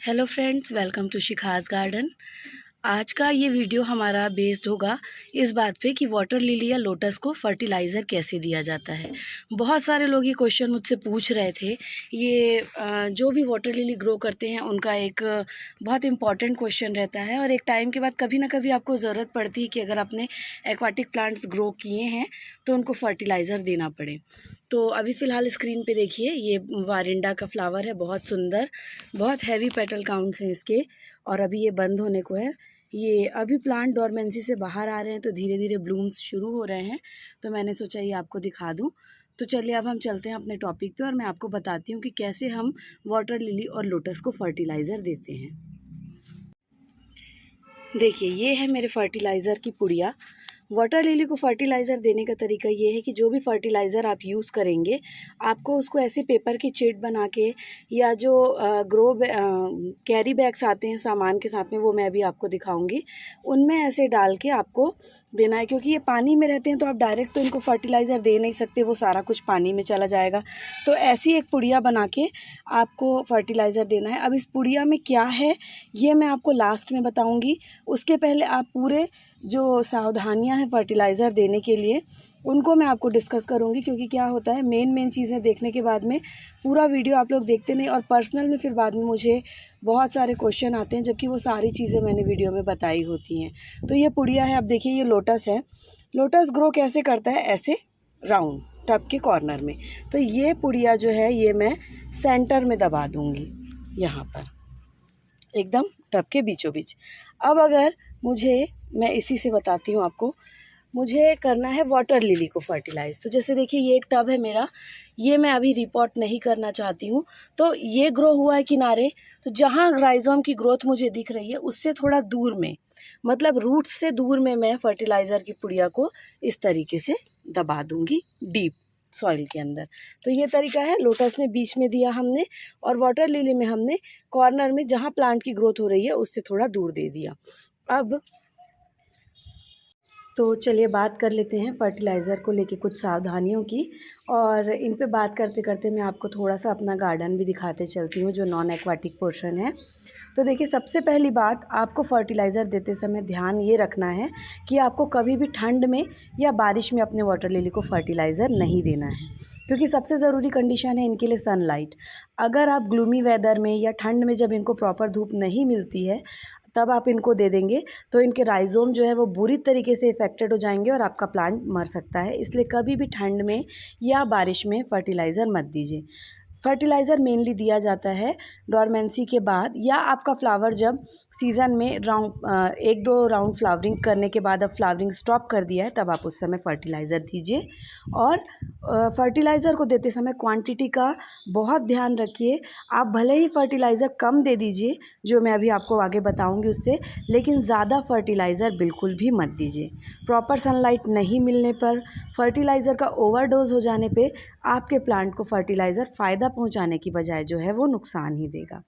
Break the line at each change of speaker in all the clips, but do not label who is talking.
Hello friends, welcome to Shikha's garden. आज का ये वीडियो हमारा बेस्ड होगा इस बात पे कि वाटर लिली या लोटस को फर्टिलाइज़र कैसे दिया जाता है। बहुत सारे लोग ये क्वेश्चन मुझसे पूछ रहे थे। ये जो भी वाटर लिली ग्रो करते हैं उनका एक बहुत इम्पॉर्टेंट क्वेश्चन रहता है और एक टाइम के बाद कभी ना कभी आपको ज़रूरत पड़ती है कि अगर आपने एक्वाटिक प्लांट्स ग्रो किए हैं तो उनको फर्टिलाइज़र देना पड़े। तो अभी फ़िलहाल स्क्रीन पे देखिए, ये वारिंडा का फ्लावर है, बहुत सुंदर, बहुत हैवी पेटल काउंट्स हैं इसके और अभी ये बंद होने को है। ये अभी प्लांट डोरमेंसी से बाहर आ रहे हैं तो धीरे धीरे ब्लूम्स शुरू हो रहे हैं, तो मैंने सोचा ये आपको दिखा दूं। तो चलिए अब हम चलते हैं अपने टॉपिक पे और मैं आपको बताती हूँ कि कैसे हम वाटर लिली और लोटस को फर्टिलाइज़र देते हैं। देखिए, ये है मेरे फर्टिलाइज़र की पुड़िया। वाटर लिली को फर्टिलाइज़र देने का तरीका ये है कि जो भी फर्टिलाइज़र आप यूज़ करेंगे, आपको उसको ऐसे पेपर की शीट बना के या जो कैरी बैग्स आते हैं सामान के साथ में, वो मैं अभी आपको दिखाऊंगी, उनमें ऐसे डाल के आपको देना है। क्योंकि ये पानी में रहते हैं तो आप डायरेक्ट तो इनको फर्टिलाइज़र दे नहीं सकते, वो सारा कुछ पानी में चला जाएगा। तो ऐसी एक पुड़िया बना के आपको फर्टिलाइज़र देना है। अब इस पुड़िया में क्या है ये मैं आपको लास्ट में बताऊँगी। उसके पहले आप पूरे जो सावधानियां हैं फर्टिलाइज़र देने के लिए, उनको मैं आपको डिस्कस करूंगी। क्योंकि क्या होता है, मेन चीज़ें देखने के बाद में पूरा वीडियो आप लोग देखते नहीं और पर्सनल में फिर बाद में मुझे बहुत सारे क्वेश्चन आते हैं, जबकि वो सारी चीज़ें मैंने वीडियो में बताई होती हैं। तो ये पुड़िया है, अब देखिए ये लोटस है। लोटस ग्रो कैसे करता है, ऐसे राउंड टब के कॉर्नर में। तो ये पुड़िया जो है ये मैं सेंटर में दबा दूँगी, यहाँ पर एकदम टब के बीचों बीच। अब अगर मैं इसी से बताती हूँ आपको, मुझे करना है वाटर लिली को फर्टिलाइज़। तो जैसे देखिए ये एक टब है मेरा, ये मैं अभी रिपोर्ट नहीं करना चाहती हूँ। तो ये ग्रो हुआ है किनारे, तो जहाँ राइजोम की ग्रोथ मुझे दिख रही है उससे थोड़ा दूर में, मतलब रूट से दूर में, मैं फर्टिलाइज़र की पुड़िया को इस तरीके से दबा दूँगी डीप सॉइल के अंदर। तो ये तरीका है। लोटस में बीच में दिया हमने और वाटर लिली में हमने कॉर्नर में, जहाँ प्लांट की ग्रोथ हो रही है उससे थोड़ा दूर दे दिया। अब तो चलिए बात कर लेते हैं फर्टिलाइज़र को लेके कुछ सावधानियों की, और इन पे बात करते करते मैं आपको थोड़ा सा अपना गार्डन भी दिखाते चलती हूँ जो नॉन एक्वाटिक पोर्शन है। तो देखिए, सबसे पहली बात, आपको फर्टिलाइज़र देते समय ध्यान ये रखना है कि आपको कभी भी ठंड में या बारिश में अपने वाटर लिली को फर्टिलाइज़र नहीं देना है। क्योंकि सबसे ज़रूरी कंडीशन है इनके लिए सनलाइट। अगर आप ग्लूमी वेदर में या ठंड में जब इनको प्रॉपर धूप नहीं मिलती है तब आप इनको दे देंगे तो इनके राइजोम जो है वो बुरी तरीके से इफ़ेक्टेड हो जाएंगे और आपका प्लांट मर सकता है। इसलिए कभी भी ठंड में या बारिश में फर्टिलाइज़र मत दीजिए। फर्टिलाइज़र मेनली दिया जाता है डोरमेंसी के बाद, या आपका फ्लावर जब सीज़न में एक दो राउंड फ्लावरिंग करने के बाद, अब फ्लावरिंग स्टॉप कर दिया है, तब आप उस समय फर्टिलाइज़र दीजिए। और फर्टिलाइज़र को देते समय क्वांटिटी का बहुत ध्यान रखिए। आप भले ही फर्टिलाइज़र कम दे दीजिए, जो मैं अभी आपको आगे बताऊंगी उससे, लेकिन ज़्यादा फर्टिलाइज़र बिल्कुल भी मत दीजिए। प्रॉपर सनलाइट नहीं मिलने पर, फर्टिलाइज़र का ओवरडोज हो जाने पे आपके प्लांट को फर्टिलाइज़र फ़ायदा पहुंचाने की बजाय जो है वो नुकसान ही देगा।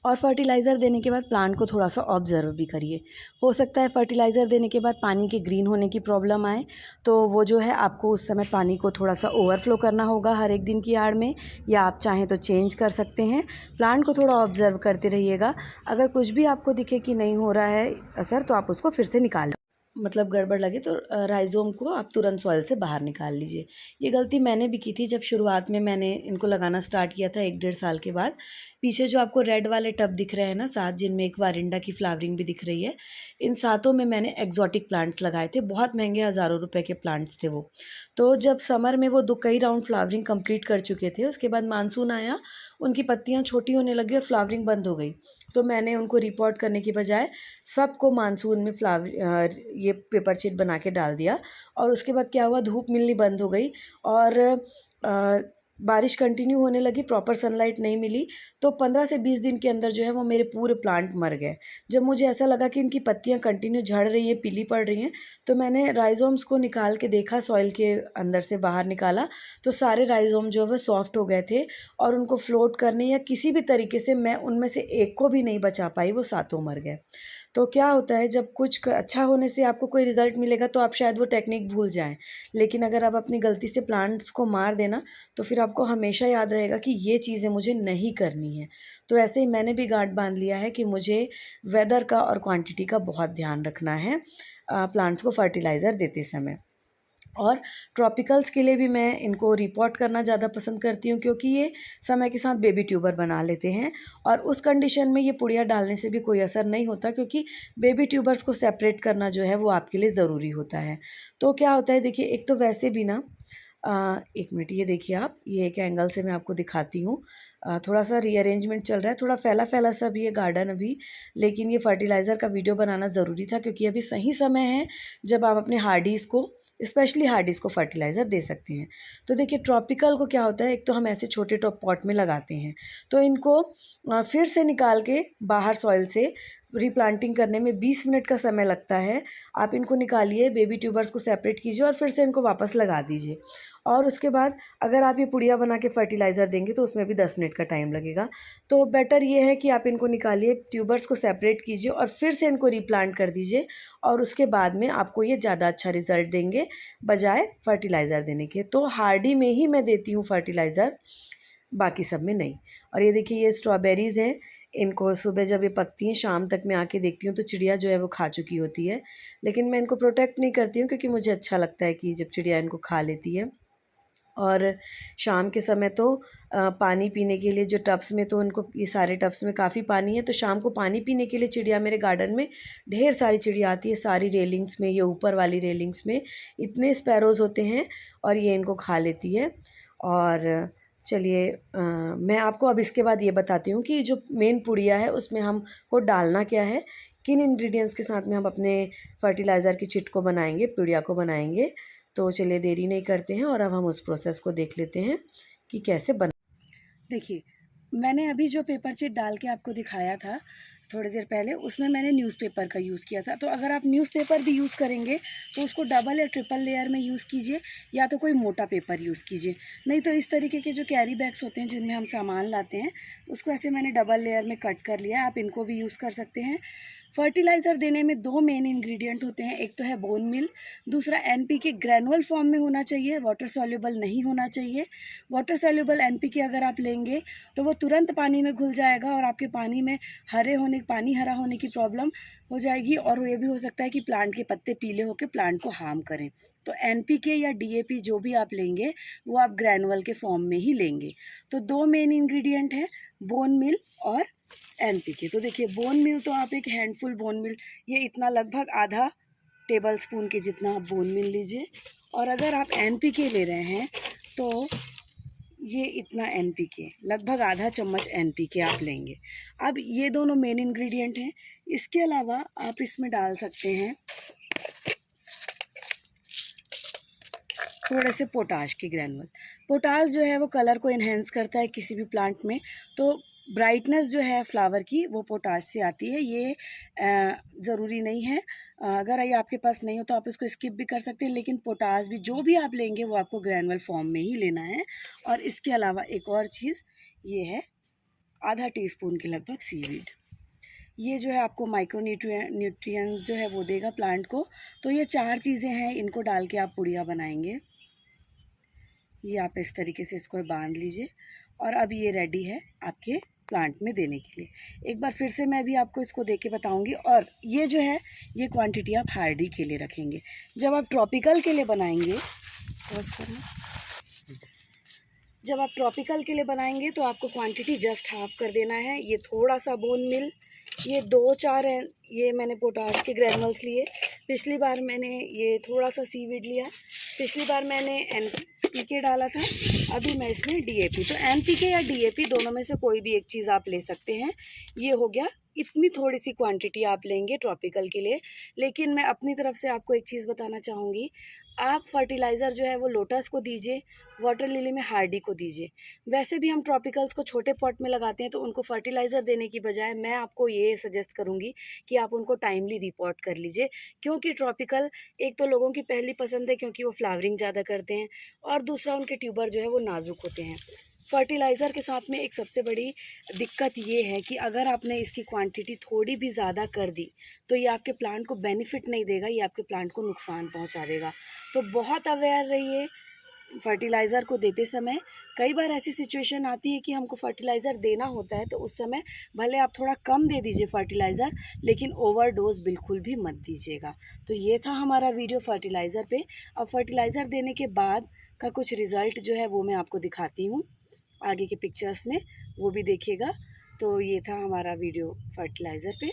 और फर्टिलाइज़र देने के बाद प्लांट को थोड़ा सा ऑब्ज़र्व भी करिए। हो सकता है फर्टिलाइज़र देने के बाद पानी के ग्रीन होने की प्रॉब्लम आए, तो वो जो है आपको उस समय पानी को थोड़ा सा ओवरफ्लो करना होगा हर एक दिन की आड़ में, या आप चाहें तो चेंज कर सकते हैं। प्लांट को थोड़ा ऑब्ज़र्व करते रहिएगा। अगर कुछ भी आपको दिखे कि नहीं हो रहा है असर, तो आप उसको फिर से निकाल, मतलब गड़बड़ लगे तो राइजोम को आप तुरंत सॉइल से बाहर निकाल लीजिए। ये गलती मैंने भी की थी जब शुरुआत में मैंने इनको लगाना स्टार्ट किया था 1-1.5 साल के बाद। पीछे जो आपको रेड वाले टब दिख रहे हैं ना 7, जिनमें एक वारिंडा की फ्लावरिंग भी दिख रही है, इन 7 में मैंने एक्जॉटिक प्लांट्स लगाए थे। बहुत महंगे, हज़ारों रुपए के प्लांट्स थे वो। तो जब समर में वो कई राउंड फ्लावरिंग कंप्लीट कर चुके थे, उसके बाद मानसून आया, उनकी पत्तियाँ छोटी होने लगी और फ्लावरिंग बंद हो गई। तो मैंने उनको रिपोर्ट करने की बजाय सबको मानसून में ये पेपर शीट बना के डाल दिया। और उसके बाद क्या हुआ, धूप मिलनी बंद हो गई और बारिश कंटिन्यू होने लगी, प्रॉपर सनलाइट नहीं मिली। तो 15 से 20 दिन के अंदर जो है वो मेरे पूरे प्लांट मर गए। जब मुझे ऐसा लगा कि इनकी पत्तियां कंटिन्यू झड़ रही हैं, पीली पड़ रही हैं, तो मैंने राइजोम्स को निकाल के देखा, सॉइल के अंदर से बाहर निकाला, तो सारे राइजोम जो है वो सॉफ्ट हो गए थे और उनको फ्लोट करने या किसी भी तरीके से मैं उनमें से एक को भी नहीं बचा पाई, वो 7 मर गए। तो क्या होता है, जब कुछ अच्छा होने से आपको कोई रिज़ल्ट मिलेगा तो आप शायद वो टेक्निक भूल जाएं, लेकिन अगर आप अपनी गलती से प्लांट्स को मार देना तो फिर आपको हमेशा याद रहेगा कि ये चीज़ें मुझे नहीं करनी है। तो ऐसे ही मैंने भी गांठ बांध लिया है कि मुझे वेदर का और क्वांटिटी का बहुत ध्यान रखना है प्लांट्स को फर्टिलाइज़र देते समय। और ट्रॉपिकल्स के लिए भी मैं इनको रिपोर्ट करना ज़्यादा पसंद करती हूँ, क्योंकि ये समय के साथ बेबी ट्यूबर बना लेते हैं और उस कंडीशन में ये पुड़िया डालने से भी कोई असर नहीं होता, क्योंकि बेबी ट्यूबर्स को सेपरेट करना जो है वो आपके लिए ज़रूरी होता है। तो क्या होता है देखिए, एक तो वैसे भी ना एक मिनट, ये देखिए आप, ये एक एंगल से मैं आपको दिखाती हूँ। थोड़ा सा रीअरेंजमेंट चल रहा है, थोड़ा फैला फैला सा भी ये गार्डन अभी, लेकिन ये फर्टिलाइज़र का वीडियो बनाना ज़रूरी था, क्योंकि अभी सही समय है जब आप अपने हार्डीज़ को, स्पेशली हार्डीज़ को फर्टिलाइज़र दे सकते हैं। तो देखिए ट्रॉपिकल को क्या होता है, एक तो हम ऐसे छोटे टॉप पॉट में लगाते हैं, तो इनको फिर से निकाल के बाहर सॉइल से रीप्लांटिंग करने में 20 मिनट का समय लगता है। आप इनको निकालिए, बेबी ट्यूबर्स को सेपरेट कीजिए और फिर से इनको वापस लगा दीजिए। और उसके बाद अगर आप ये पुड़िया बना के फर्टिलाइज़र देंगे तो उसमें भी 10 मिनट का टाइम लगेगा। तो बेटर ये है कि आप इनको निकालिए, ट्यूबर्स को सेपरेट कीजिए और फिर से इनको रीप्लांट कर दीजिए, और उसके बाद में आपको ये ज़्यादा अच्छा रिज़ल्ट देंगे बजाय फर्टिलाइज़र देने के। तो हार्डी में ही मैं देती हूँ फर्टिलाइज़र, बाकी सब में नहीं। और ये देखिए, ये स्ट्रॉबेरीज़ हैं, इनको सुबह जब ये पकती हैं शाम तक मैं आके देखती हूँ तो चिड़िया जो है वो खा चुकी होती है, लेकिन मैं इनको प्रोटेक्ट नहीं करती हूँ, क्योंकि मुझे अच्छा लगता है कि जब चिड़िया इनको खा लेती है। और शाम के समय तो पानी पीने के लिए जो टब्स में, तो उनको, ये सारे टब्स में काफ़ी पानी है, तो शाम को पानी पीने के लिए चिड़िया मेरे गार्डन में ढेर सारी चिड़िया आती है, सारी रेलिंग्स में, ये ऊपर वाली रेलिंग्स में इतने स्पैरोज़ होते हैं और ये इनको खा लेती है। और चलिए मैं आपको अब इसके बाद ये बताती हूँ कि जो मेन पुड़िया है उसमें हमको डालना क्या है, किन इंग्रेडिएंट्स के साथ में हम अपने फर्टिलाइज़र की चिट को बनाएंगे, पुड़िया को बनाएंगे। तो चलिए देरी नहीं करते हैं और अब हम उस प्रोसेस को देख लेते हैं कि कैसे बन। देखिए, मैंने अभी जो पेपर चिट डाल के आपको दिखाया था थोड़ी देर पहले, उसमें मैंने न्यूज़पेपर का यूज़ किया था। तो अगर आप न्यूज़पेपर भी यूज़ करेंगे तो उसको डबल या ट्रिपल लेयर में यूज़ कीजिए, या तो कोई मोटा पेपर यूज़ कीजिए। नहीं तो इस तरीके के जो कैरी बैग्स होते हैं जिनमें हम सामान लाते हैं, उसको ऐसे मैंने डबल लेयर में कट कर लिया। आप इनको भी यूज़ कर सकते हैं। फर्टिलाइज़र देने में 2 मेन इंग्रेडिएंट होते हैं, एक तो है बोन मिल, दूसरा एनपीके ग्रैनुअल फॉर्म में होना चाहिए, वाटर सॉल्युबल नहीं होना चाहिए। वाटर सॉल्युबल एनपीके अगर आप लेंगे तो वो तुरंत पानी में घुल जाएगा और आपके पानी में पानी हरा होने की प्रॉब्लम हो जाएगी, और ये भी हो सकता है कि प्लांट के पत्ते पीले होकर प्लांट को हार्म करें। तो एनपीके या डीएपी जो भी आप लेंगे वो आप ग्रैनुअल के फॉर्म में ही लेंगे। तो 2 मेन इंग्रेडिएंट हैं, बोन मिल और एनपीके। तो देखिए, बोन मिल तो आप एक हैंडफुल बोन मिल, ये इतना लगभग आधा टेबल स्पून के जितना आप बोन मिल लीजिए। और अगर आप एनपीके ले रहे हैं तो ये इतना एनपीके, लगभग आधा चम्मच एनपीके आप लेंगे। अब ये दोनों मेन इंग्रेडिएंट हैं। इसके अलावा आप इसमें डाल सकते हैं थोड़े से पोटाश के ग्रैनुअल। पोटाश जो है वो कलर को इन्हेंस करता है किसी भी प्लांट में, तो ब्राइटनेस जो है फ्लावर की वो पोटाश से आती है। ये ज़रूरी नहीं है, अगर ये आपके पास नहीं हो तो आप इसको स्किप भी कर सकते हैं, लेकिन पोटाश भी जो भी आप लेंगे वो आपको ग्रैनुअल फॉर्म में ही लेना है। और इसके अलावा एक और चीज़ ये है, आधा टीस्पून के लगभग सीवीड। ये जो है आपको माइक्रो न्यूट्रिएंट्स जो है वो देगा प्लांट को। तो ये 4 चीज़ें हैं, इनको डाल के आप पुड़िया बनाएंगे। ये आप इस तरीके से इसको बांध लीजिए और अब ये रेडी है आपके प्लांट में देने के लिए। एक बार फिर से मैं भी आपको इसको दे के बताऊँगी। और ये जो है, ये क्वांटिटी आप हार्डी के लिए रखेंगे। जब आप ट्रॉपिकल के लिए बनाएंगे तो आपको क्वांटिटी जस्ट हाफ कर देना है। ये थोड़ा सा बोन मिल, ये 2-4 ये मैंने पोटाश के ग्रैनुअल्स लिए। पिछली बार मैंने ये थोड़ा सा सीवीड लिया। पिछली बार मैंने एनपीके डाला था, अभी मैं इसमें डीएपी। तो एनपीके या डीएपी दोनों में से कोई भी एक चीज़ आप ले सकते हैं। ये हो गया, इतनी थोड़ी सी क्वांटिटी आप लेंगे ट्रॉपिकल के लिए। लेकिन मैं अपनी तरफ से आपको एक चीज़ बताना चाहूँगी, आप फर्टिलाइज़र जो है वो लोटस को दीजिए, वाटर लिली में हार्डी को दीजिए। वैसे भी हम ट्रॉपिकल्स को छोटे पॉट में लगाते हैं, तो उनको फर्टिलाइज़र देने की बजाय मैं आपको ये सजेस्ट करूँगी कि आप उनको टाइमली रिपोर्ट कर लीजिए। क्योंकि ट्रॉपिकल एक तो लोगों की पहली पसंद है क्योंकि वो फ्लावरिंग ज़्यादा करते हैं, और दूसरा उनके ट्यूबर जो है वो नाजुक होते हैं। फर्टिलाइज़र के साथ में एक सबसे बड़ी दिक्कत ये है कि अगर आपने इसकी क्वांटिटी थोड़ी भी ज़्यादा कर दी तो ये आपके प्लांट को बेनिफिट नहीं देगा, ये आपके प्लांट को नुकसान पहुंचा देगा। तो बहुत अवेयर रहिए फर्टिलाइज़र को देते समय। कई बार ऐसी सिचुएशन आती है कि हमको फर्टिलाइज़र देना होता है, तो उस समय भले आप थोड़ा कम दे दीजिए फर्टिलाइज़र, लेकिन ओवरडोज बिल्कुल भी मत दीजिएगा। तो ये था हमारा वीडियो फर्टिलाइज़र पे। अब फर्टिलाइज़र देने के बाद का कुछ रिज़ल्ट जो है वो मैं आपको दिखाती हूँ आगे के पिक्चर्स में, वो भी देखिएगा। तो ये था हमारा वीडियो फर्टिलाइज़र पे।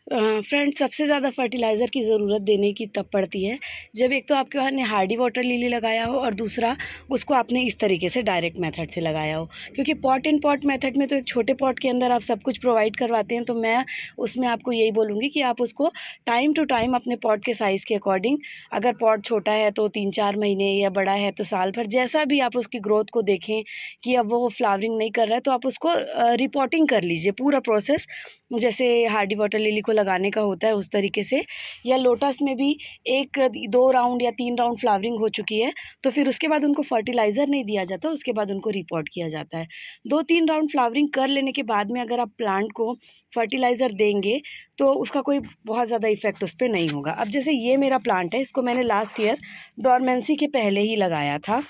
फ्रेंड्स, सबसे ज़्यादा फर्टिलाइज़र की ज़रूरत देने की तब पड़ती है जब एक तो आपके वहाँ ने हार्डी वाटर लिली लगाया हो और दूसरा उसको आपने इस तरीके से डायरेक्ट मेथड से लगाया हो। क्योंकि पॉट इन पॉट मेथड में तो एक छोटे पॉट के अंदर आप सब कुछ प्रोवाइड करवाते हैं, तो मैं उसमें आपको यही बोलूँगी कि आप उसको टाइम टू टाइम अपने पॉट के साइज़ के अकॉर्डिंग, अगर पॉट छोटा है तो 3-4 महीने या बड़ा है तो साल भर, जैसा भी आप उसकी ग्रोथ को देखें कि अब वो फ्लावरिंग नहीं कर रहा है, तो आप उसको रिपोर्टिंग कर लीजिए पूरा प्रोसेस, जैसे हार्डी वाटर लिली को लगाने का होता है उस तरीके से। या लोटस में भी 1-2 राउंड या 3 राउंड फ्लावरिंग हो चुकी है तो फिर उसके बाद उनको फर्टिलाइज़र नहीं दिया जाता, उसके बाद उनको रिपोर्ट किया जाता है। 2-3 राउंड फ्लावरिंग कर लेने के बाद में अगर आप प्लांट को फर्टिलाइज़र देंगे तो उसका कोई बहुत ज़्यादा इफ़ेक्ट उस पर नहीं होगा। अब जैसे ये मेरा प्लांट है, इसको मैंने लास्ट ईयर डॉर्मेंसी के पहले ही लगाया था।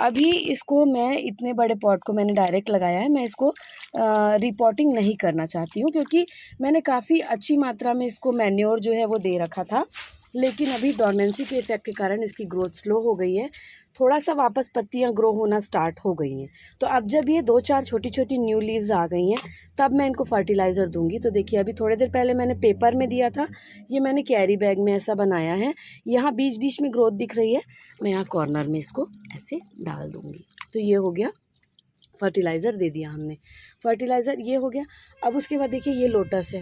अभी इसको मैं इतने बड़े पॉट को मैंने डायरेक्ट लगाया है। मैं इसको रिपोर्टिंग नहीं करना चाहती हूँ क्योंकि मैंने काफ़ी अच्छी मात्रा में इसको मैन्योर जो है वो दे रखा था, लेकिन अभी डॉर्मेंसी के इफ़ेक्ट के कारण इसकी ग्रोथ स्लो हो गई है। थोड़ा सा वापस पत्तियां ग्रो होना स्टार्ट हो गई हैं। तो अब जब ये 2-4 छोटी छोटी न्यू लीव्स आ गई हैं तब मैं इनको फर्टिलाइज़र दूंगी। तो देखिए, अभी थोड़ी देर पहले मैंने पेपर में दिया था, ये मैंने कैरी बैग में ऐसा बनाया है। यहाँ बीच बीच में ग्रोथ दिख रही है, मैं यहाँ कॉर्नर में इसको ऐसे डाल दूँगी। तो ये हो गया, फर्टिलाइज़र दे दिया हमने, फर्टिलाइज़र ये हो गया। अब उसके बाद देखिए ये लोटस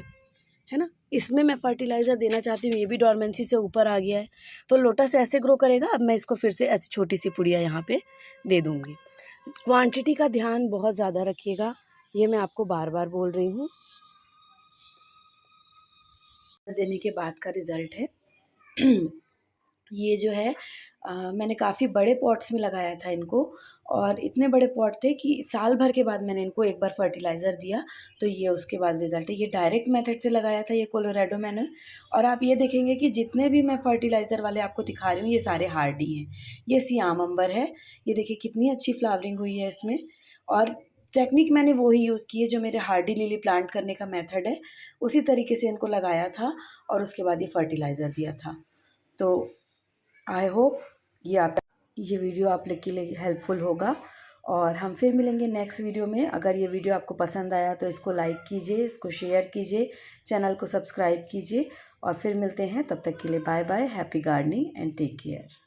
है ना, इसमें मैं फर्टिलाइज़र देना चाहती हूँ। ये भी डॉर्मेंसी से ऊपर आ गया है, तो लोटस ऐसे ग्रो करेगा। अब मैं इसको फिर से ऐसी छोटी सी पुड़िया यहाँ पे दे दूँगी। क्वांटिटी का ध्यान बहुत ज़्यादा रखिएगा, ये मैं आपको बार बार बोल रही हूँ। देने के बाद का रिज़ल्ट है ये जो है मैंने काफ़ी बड़े पॉट्स में लगाया था इनको, और इतने बड़े पॉट थे कि साल भर के बाद मैंने इनको एक बार फर्टिलाइज़र दिया, तो ये उसके बाद रिज़ल्ट है। ये डायरेक्ट मेथड से लगाया था, ये कोलोराडो मैंने। और आप ये देखेंगे कि जितने भी मैं फर्टिलाइज़र वाले आपको दिखा रही हूँ ये सारे हार्डी हैं। ये सियाम अंबर है, ये देखिए कितनी अच्छी फ्लावरिंग हुई है इसमें। और टेक्निक मैंने वही यूज़ की है जो मेरे हार्डी लिली प्लांट करने का मेथड है, उसी तरीके से इनको लगाया था और उसके बाद ये फर्टिलाइज़र दिया था। तो आई होप ये वीडियो आप लोग के लिए हेल्पफुल होगा, और हम फिर मिलेंगे नेक्स्ट वीडियो में। अगर ये वीडियो आपको पसंद आया तो इसको लाइक कीजिए, इसको शेयर कीजिए, चैनल को सब्सक्राइब कीजिए, और फिर मिलते हैं। तब तक के लिए bye bye, happy gardening and take care.